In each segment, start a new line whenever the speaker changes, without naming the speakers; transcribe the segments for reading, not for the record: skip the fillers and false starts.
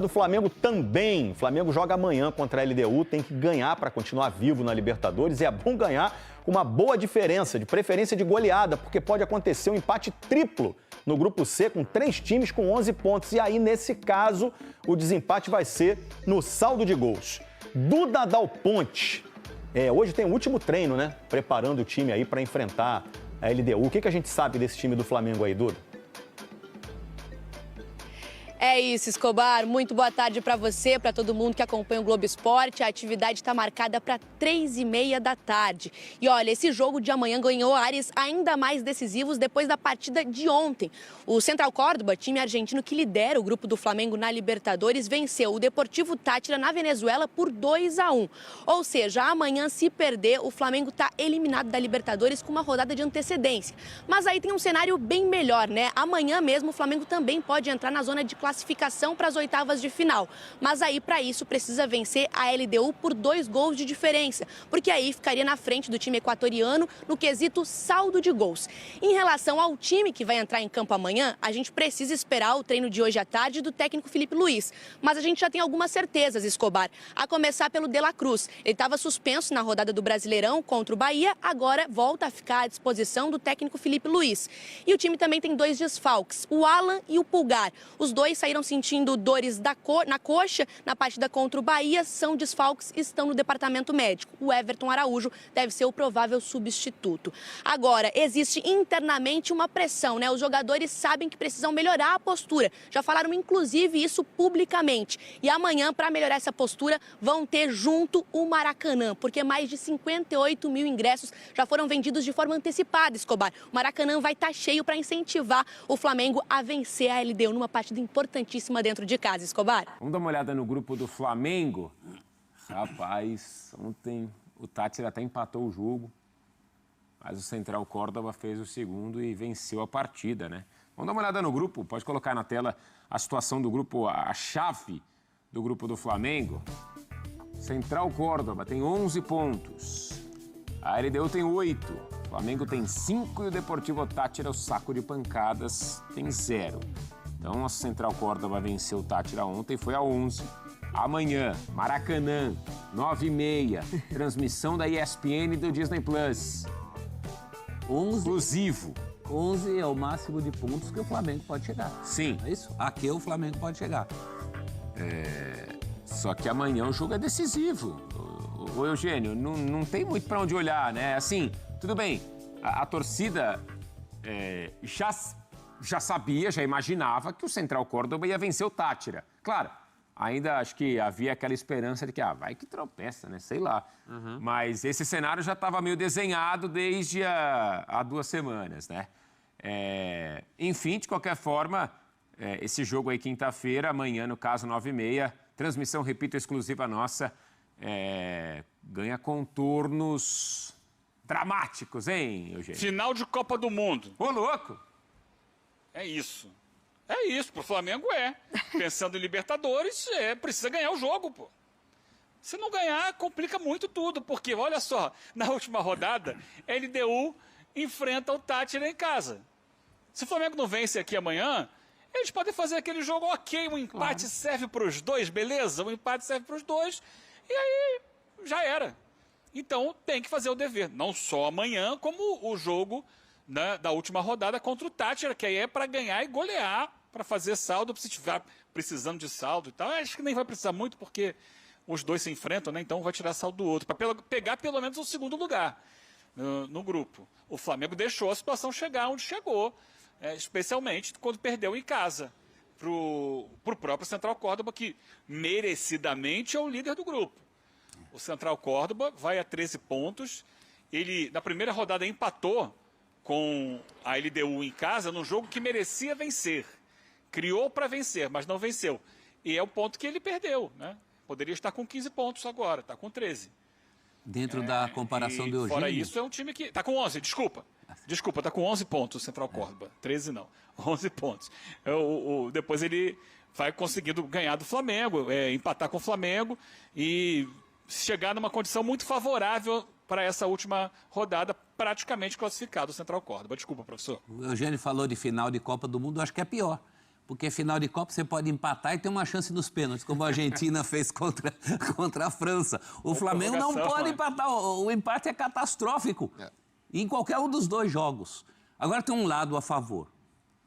Do Flamengo também. O Flamengo joga amanhã contra a LDU, tem que ganhar para continuar vivo na Libertadores. E é bom ganhar com uma boa diferença, de preferência de goleada, porque pode acontecer um empate triplo no Grupo C, com 3 times com 11 pontos. E aí, nesse caso, o desempate vai ser no saldo de gols. Duda Dal Ponte. Hoje tem o último treino, né? Preparando o time aí para enfrentar a LDU. O que a gente sabe desse time do Flamengo aí, Duda?
É isso, Escobar. Muito boa tarde para você, para todo mundo que acompanha o Globo Esporte. A atividade está marcada para 3h30 da tarde. E olha, esse jogo de amanhã ganhou ares ainda mais decisivos depois da partida de ontem. O Central Córdoba, time argentino que lidera o grupo do Flamengo na Libertadores, venceu o Deportivo Táchira na Venezuela por 2-1. Ou seja, amanhã, se perder, o Flamengo está eliminado da Libertadores com uma rodada de antecedência. Mas aí tem um cenário bem melhor, né? Amanhã mesmo o Flamengo também pode entrar na zona de classificação para as oitavas de final. Mas aí, para isso, precisa vencer a LDU por 2 gols de diferença, porque aí ficaria na frente do time equatoriano no quesito saldo de gols. Em relação ao time que vai entrar em campo amanhã, a gente precisa esperar o treino de hoje à tarde do técnico Felipe Luiz. Mas a gente já tem algumas certezas, Escobar, a começar pelo De La Cruz. Ele estava suspenso na rodada do Brasileirão contra o Bahia, agora volta a ficar à disposição do técnico Felipe Luiz. E o time também tem 2 desfalques, o Alan e o Pulgar. Os dois saíram sentindo dores na coxa na partida contra o Bahia, são desfalques e estão no departamento médico. O Everton Araújo deve ser o provável substituto. Agora, existe internamente uma pressão, né? Os jogadores sabem que precisam melhorar a postura. Já falaram, inclusive, isso publicamente. E amanhã, para melhorar essa postura, vão ter junto o Maracanã, porque mais de 58 mil ingressos já foram vendidos de forma antecipada, Escobar. O Maracanã vai estar cheio para incentivar o Flamengo a vencer a LDU numa partida importantíssima dentro de casa, Escobar.
Vamos dar uma olhada no grupo do Flamengo. Rapaz, ontem o Táchira até empatou o jogo, mas o Central Córdoba fez o segundo e venceu a partida, né? Vamos dar uma olhada no grupo, pode colocar na tela a situação do grupo, a chave do grupo do Flamengo. Central Córdoba tem 11 pontos, a LDU tem 8, o Flamengo tem 5 e o Deportivo Táchira, o saco de pancadas, tem 0. Então, a Central Córdoba venceu o Táchira ontem, foi a 11. Amanhã, Maracanã, 9h30, transmissão da ESPN e do Disney+. 11. Exclusivo.
11 é o máximo de pontos que o Flamengo pode chegar.
Sim.
É isso? Aqui o Flamengo pode chegar.
Só que amanhã o jogo é decisivo. Ô Eugênio, não tem muito para onde olhar, né? Assim, tudo bem, a torcida já sabia, já imaginava que o Central Córdoba ia vencer o Táchira. Claro, ainda acho que havia aquela esperança de que, vai que tropeça, né? Sei lá. Uhum. Mas esse cenário já estava meio desenhado desde há 2 semanas, né? Enfim, de qualquer forma, esse jogo aí quinta-feira, amanhã, no caso, 9h30, transmissão, repito, exclusiva nossa, ganha contornos dramáticos, hein, Eugênio?
Final de Copa do Mundo.
Ô, louco!
É isso. É isso, pro Flamengo Pensando em Libertadores, precisa ganhar o jogo, pô. Se não ganhar, complica muito tudo, porque, olha só, na última rodada, a LDU enfrenta o Táchira em casa. Se o Flamengo não vence aqui amanhã, eles podem fazer aquele jogo ok, um empate serve para os dois, beleza? Um empate serve para os dois, e aí já era. Então tem que fazer o dever, não só amanhã, como o jogo da última rodada contra o Táchira, que aí é para ganhar e golear, para fazer saldo, se estiver precisando de saldo e tal. Acho que nem vai precisar muito, porque os dois se enfrentam, né? Então vai tirar saldo do outro, para pegar pelo menos o segundo lugar no grupo. O Flamengo deixou a situação chegar onde chegou, especialmente quando perdeu em casa pro próprio Central Córdoba, que merecidamente é o líder do grupo. O Central Córdoba vai a 13 pontos. Ele, na primeira rodada, empatou com a LDU em casa, num jogo que merecia vencer. Criou para vencer, mas não venceu. E é o ponto que ele perdeu, né? Poderia estar com 15 pontos agora, está com 13.
Dentro da comparação do Eugênio...
Fora isso, é um time que... Está com 11, desculpa, está com 11 pontos o Central Córdoba. 13 não, 11 pontos. Depois ele vai conseguindo ganhar do Flamengo, empatar com o Flamengo e chegar numa condição muito favorável para essa última rodada, praticamente classificado o Central Córdoba. Desculpa, professor.
O Eugênio falou de final de Copa do Mundo, eu acho que é pior. Porque final de Copa você pode empatar e ter uma chance nos pênaltis, como a Argentina fez contra a França. O Flamengo não pode empatar, o empate é catastrófico em qualquer um dos dois jogos. Agora tem um lado a favor.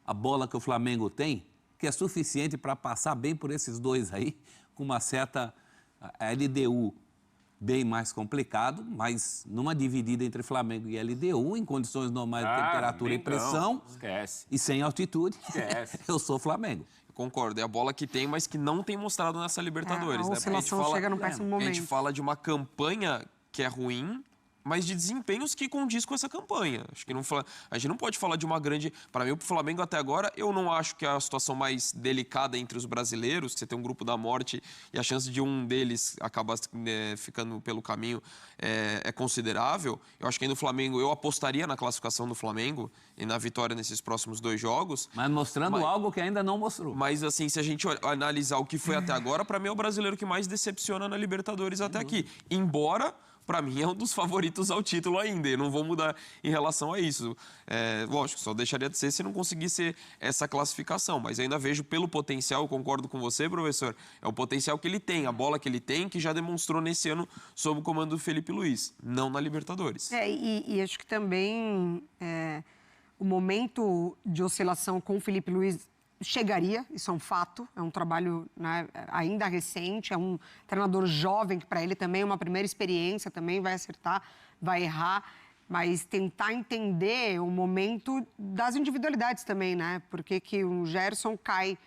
A bola que o Flamengo tem, que é suficiente para passar bem por esses dois aí, com uma certa LDU bem mais complicado, mas numa dividida entre Flamengo e LDU, em condições normais de temperatura e pressão, e sem altitude, eu sou Flamengo.
Eu concordo, é a bola que tem, mas que não tem mostrado nessa Libertadores.
A oscilação chega no péssimo momento.
A gente fala de uma campanha que é ruim, mas de desempenhos que condiz com essa campanha. Acho que a gente não pode falar de uma grande... Para mim, o Flamengo até agora, eu não acho que é a situação mais delicada entre os brasileiros, que você tem um grupo da morte e a chance de um deles acabar ficando pelo caminho é considerável. Eu acho que ainda o Flamengo, eu apostaria na classificação do Flamengo e na vitória nesses próximos 2 jogos.
Mas mostrando algo que ainda não mostrou.
Mas assim, se a gente analisar o que foi até agora, para mim é o brasileiro que mais decepciona na Libertadores até aqui. Embora... Para mim, é um dos favoritos ao título ainda. Eu não vou mudar em relação a isso. Lógico, só deixaria de ser se não conseguisse essa classificação. Mas ainda vejo pelo potencial, eu concordo com você, professor, é o potencial que ele tem, a bola que ele tem, que já demonstrou nesse ano sob o comando do Felipe Luiz, não na Libertadores.
E acho que também o momento de oscilação com o Felipe Luiz chegaria, isso é um fato, é um trabalho, né, ainda recente, é um treinador jovem, que para ele também é uma primeira experiência, também vai acertar, vai errar, mas tentar entender o momento das individualidades também, né? Por que o Gerson cai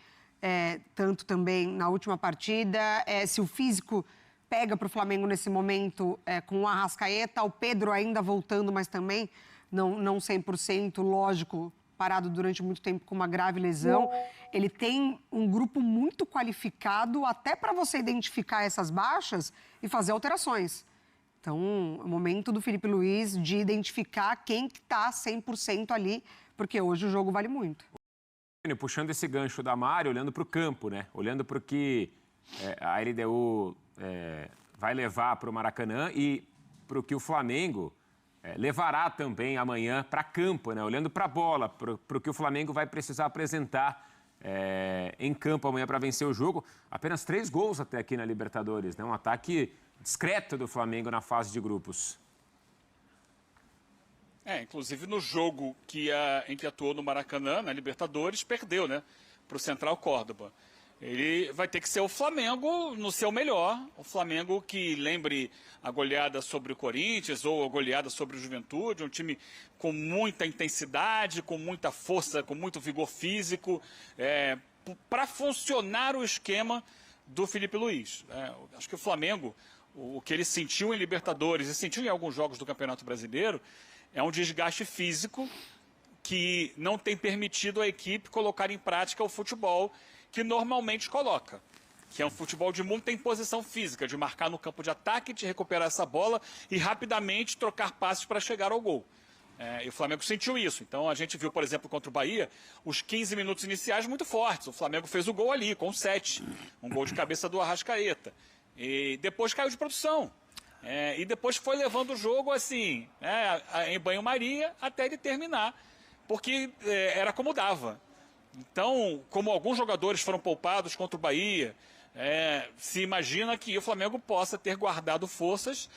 tanto também na última partida, se o físico pega para o Flamengo nesse momento com o Arrascaeta, o Pedro ainda voltando, mas também não 100%, lógico, parado durante muito tempo com uma grave lesão. Ele tem um grupo muito qualificado até para você identificar essas baixas e fazer alterações. Então, é o momento do Felipe Luiz de identificar quem está 100% ali, porque hoje o jogo vale muito.
Puxando esse gancho da Mari, olhando para o campo, né? Olhando para o que a LDU vai levar para o Maracanã e para o que o Flamengo... levará também amanhã para campo, né? Olhando para a bola, para o que o Flamengo vai precisar apresentar em campo amanhã para vencer o jogo. Apenas 3 gols até aqui na Libertadores, né? Um ataque discreto do Flamengo na fase de grupos.
Inclusive no jogo em que atuou no Maracanã, na Libertadores, perdeu, né? Para o Central Córdoba. Ele vai ter que ser o Flamengo no seu melhor, o Flamengo que lembre a goleada sobre o Corinthians ou a goleada sobre o Juventude, um time com muita intensidade, com muita força, com muito vigor físico, para funcionar o esquema do Felipe Luiz. Acho que o Flamengo, o que ele sentiu em Libertadores e sentiu em alguns jogos do Campeonato Brasileiro, é um desgaste físico que não tem permitido a equipe colocar em prática o futebol que normalmente coloca, que é um futebol de muita imposição física, de marcar no campo de ataque, de recuperar essa bola e rapidamente trocar passes para chegar ao gol. E o Flamengo sentiu isso. Então a gente viu, por exemplo, contra o Bahia, os 15 minutos iniciais muito fortes. O Flamengo fez o gol ali, com 7. Um gol de cabeça do Arrascaeta. E depois caiu de produção. E depois foi levando o jogo assim, em banho-maria, até ele terminar. Porque era como dava. Então, como alguns jogadores foram poupados contra o Bahia, se imagina que o Flamengo possa ter guardado forças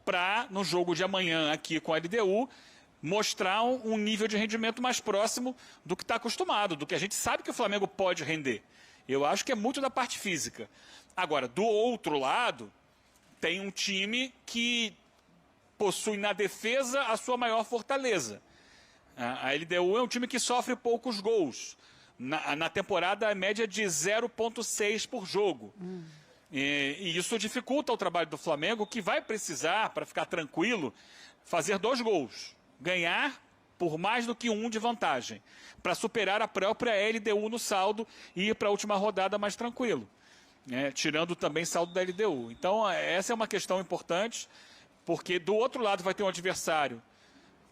para, no jogo de amanhã aqui com a LDU, mostrar um nível de rendimento mais próximo do que está acostumado, do que a gente sabe que o Flamengo pode render. Eu acho que é muito da parte física. Agora, do outro lado, tem um time que possui na defesa a sua maior fortaleza. A LDU é um time que sofre poucos gols. Na temporada, a média de 0,6 por jogo. E isso dificulta o trabalho do Flamengo, que vai precisar, para ficar tranquilo, fazer 2 gols. Ganhar por mais do que 1 de vantagem, para superar a própria LDU no saldo e ir para a última rodada mais tranquilo, tirando também saldo da LDU. Então, essa é uma questão importante, porque do outro lado vai ter um adversário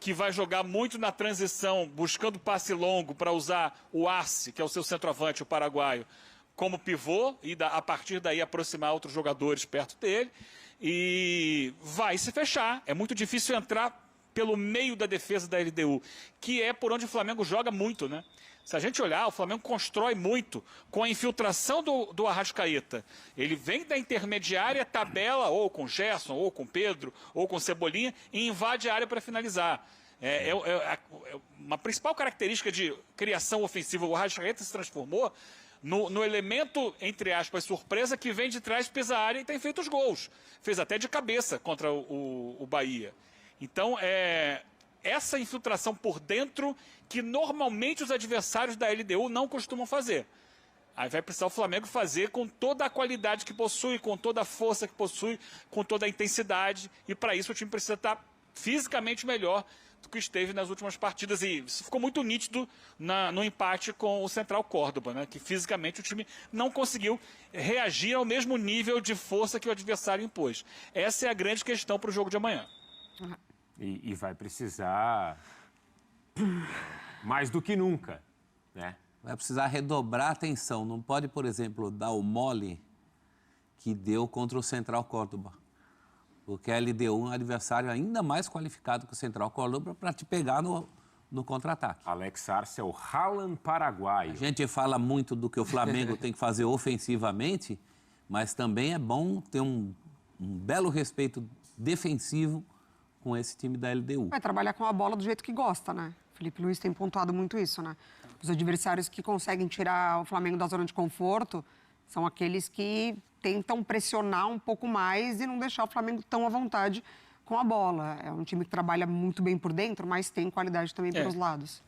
que vai jogar muito na transição, buscando passe longo para usar o Arce, que é o seu centroavante, o paraguaio, como pivô, e a partir daí aproximar outros jogadores perto dele, e vai se fechar. É muito difícil entrar pelo meio da defesa da LDU, que é por onde o Flamengo joga muito, né? Se a gente olhar, o Flamengo constrói muito com a infiltração do Arrascaeta. Ele vem da intermediária, tabela ou com Gerson, ou com Pedro, ou com Cebolinha e invade a área para finalizar. Uma principal característica de criação ofensiva, o Arrascaeta se transformou no elemento, entre aspas, surpresa, que vem de trás, pisa a área e tem feito os gols. Fez até de cabeça contra o Bahia. Então, essa infiltração por dentro que normalmente os adversários da LDU não costumam fazer. Aí vai precisar o Flamengo fazer com toda a qualidade que possui, com toda a força que possui, com toda a intensidade. E para isso o time precisa estar fisicamente melhor do que esteve nas últimas partidas. E isso ficou muito nítido no empate com o Central Córdoba, né? Que fisicamente o time não conseguiu reagir ao mesmo nível de força que o adversário impôs. Essa é a grande questão para o jogo de amanhã.
E vai precisar mais do que nunca, né?
Vai precisar redobrar a atenção. Não pode, por exemplo, dar o mole que deu contra o Central Córdoba. Porque a LDU é um adversário ainda mais qualificado que o Central Córdoba para te pegar no contra-ataque.
Alex Arce é o Haaland paraguaio.
A gente fala muito do que o Flamengo tem que fazer ofensivamente, mas também é bom ter um belo respeito defensivo com esse time da LDU.
Vai trabalhar com a bola do jeito que gosta, né? Felipe Luiz tem pontuado muito isso, né? Os adversários que conseguem tirar o Flamengo da zona de conforto são aqueles que tentam pressionar um pouco mais e não deixar o Flamengo tão à vontade com a bola. É um time que trabalha muito bem por dentro, mas tem qualidade também pelos lados.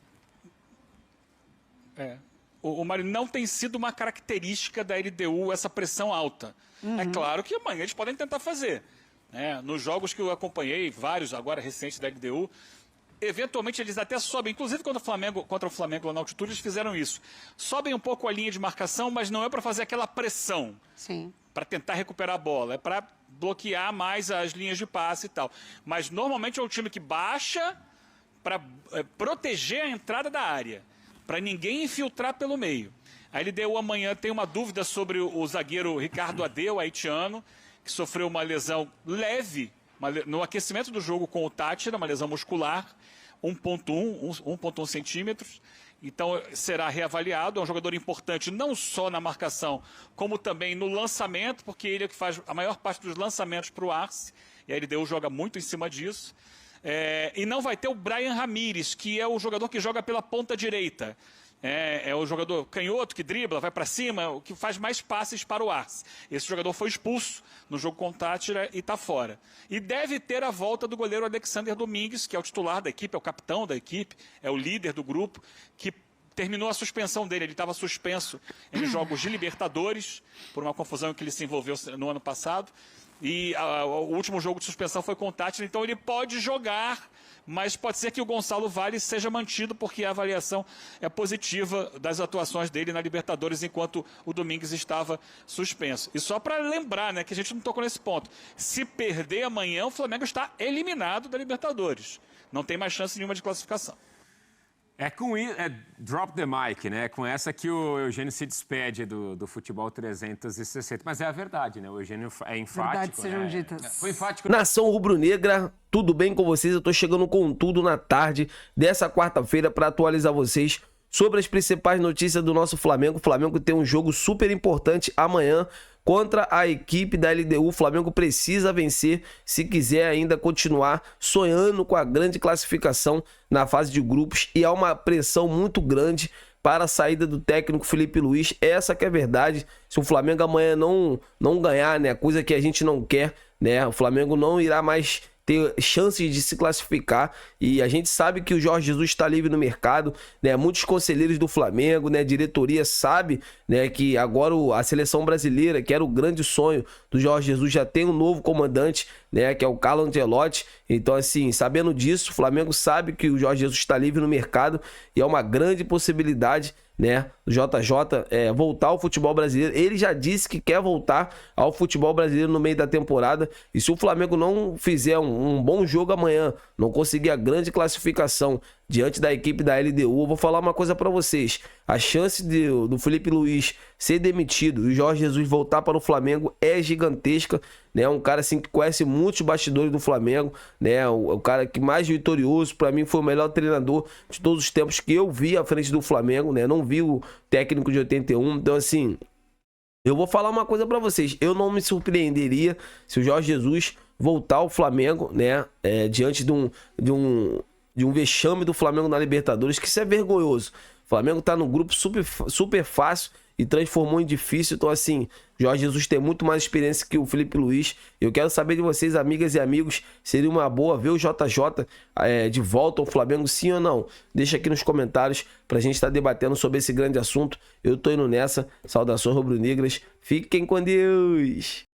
O Mário, não tem sido uma característica da LDU essa pressão alta. É claro que amanhã eles podem tentar fazer. Nos jogos que eu acompanhei, vários agora recentes da LDU, eventualmente eles até sobem, inclusive contra o Flamengo lá na altitude, eles fizeram isso. Sobem um pouco a linha de marcação, mas não é para fazer aquela pressão.
Sim.
Para tentar recuperar a bola, é para bloquear mais as linhas de passe e tal. Mas normalmente é um time que baixa para proteger a entrada da área, para ninguém infiltrar pelo meio. A LDU amanhã tem uma dúvida sobre o zagueiro Ricardo Adeu, haitiano, que sofreu uma lesão leve no aquecimento do jogo com o Tátira, uma lesão muscular, 1,1 centímetros. Então, será reavaliado. É um jogador importante não só na marcação, como também no lançamento, porque ele é que faz a maior parte dos lançamentos para o Arce. E a LDU joga muito em cima disso. E não vai ter o Brian Ramírez, que é o jogador que joga pela ponta direita. É o jogador canhoto que dribla, vai para cima, o que faz mais passes para o Arce. Esse jogador foi expulso no jogo com o Tátira e está fora. E deve ter a volta do goleiro Alexander Domingues, que é o titular da equipe, é o capitão da equipe, é o líder do grupo, que terminou a suspensão dele. Ele estava suspenso em jogos de Libertadores, por uma confusão em que ele se envolveu no ano passado. E o último jogo de suspensão foi com o Tátira, então ele pode jogar, mas pode ser que o Gonçalo Vale seja mantido, porque a avaliação é positiva das atuações dele na Libertadores, enquanto o Domingues estava suspenso. E só para lembrar, né, que a gente não tocou nesse ponto, se perder amanhã, o Flamengo está eliminado da Libertadores. Não tem mais chance nenhuma de classificação.
Drop the mic, né? Com essa que o Eugênio se despede do Futebol 360. Mas é a verdade, né? O Eugênio é enfático.
Verdades sejam ditas.
Foi enfático.
Nação Rubro-Negra, tudo bem com vocês? Eu tô chegando com tudo na tarde dessa quarta-feira para atualizar vocês sobre as principais notícias do nosso Flamengo. O Flamengo tem um jogo super importante amanhã contra a equipe da LDU. O Flamengo precisa vencer se quiser ainda continuar sonhando com a grande classificação na fase de grupos, e há uma pressão muito grande para a saída do técnico Felipe Luiz. Essa que é a verdade. Se o Flamengo amanhã não ganhar, né, coisa que a gente não quer, né, o Flamengo não irá mais ter chances de se classificar, e a gente sabe que o Jorge Jesus está livre no mercado, né? Muitos conselheiros do Flamengo, né, diretoria sabe, né, que agora a seleção brasileira, que era o grande sonho do Jorge Jesus, já tem um novo comandante, né, que é o Carlo Ancelotti. Então, assim, sabendo disso, o Flamengo sabe que o Jorge Jesus está livre no mercado e é uma grande possibilidade, né, do JJ voltar ao futebol brasileiro. Ele já disse que quer voltar ao futebol brasileiro no meio da temporada, e se o Flamengo não fizer um bom jogo amanhã, não conseguir a grande classificação diante da equipe da LDU, eu vou falar uma coisa para vocês: A chance do Felipe Luiz ser demitido e o Jorge Jesus voltar para o Flamengo é gigantesca, né? Um cara assim que conhece muitos bastidores do Flamengo, né? O cara que mais vitorioso, para mim foi o melhor treinador de todos os tempos que eu vi à frente do Flamengo, né? Não vi o técnico de 81, então assim, eu vou falar uma coisa para vocês, eu não me surpreenderia se o Jorge Jesus voltar ao Flamengo, né? Diante de um vexame do Flamengo na Libertadores, que isso é vergonhoso. O Flamengo tá num grupo super fácil e transformou em difícil. Então, assim, Jorge Jesus tem muito mais experiência que o Felipe Luiz. Eu quero saber de vocês, amigas e amigos, seria uma boa ver o JJ de volta ao Flamengo, sim ou não? Deixa aqui nos comentários pra gente estar debatendo sobre esse grande assunto. Eu tô indo nessa. Saudações rubro-negras. Fiquem com Deus!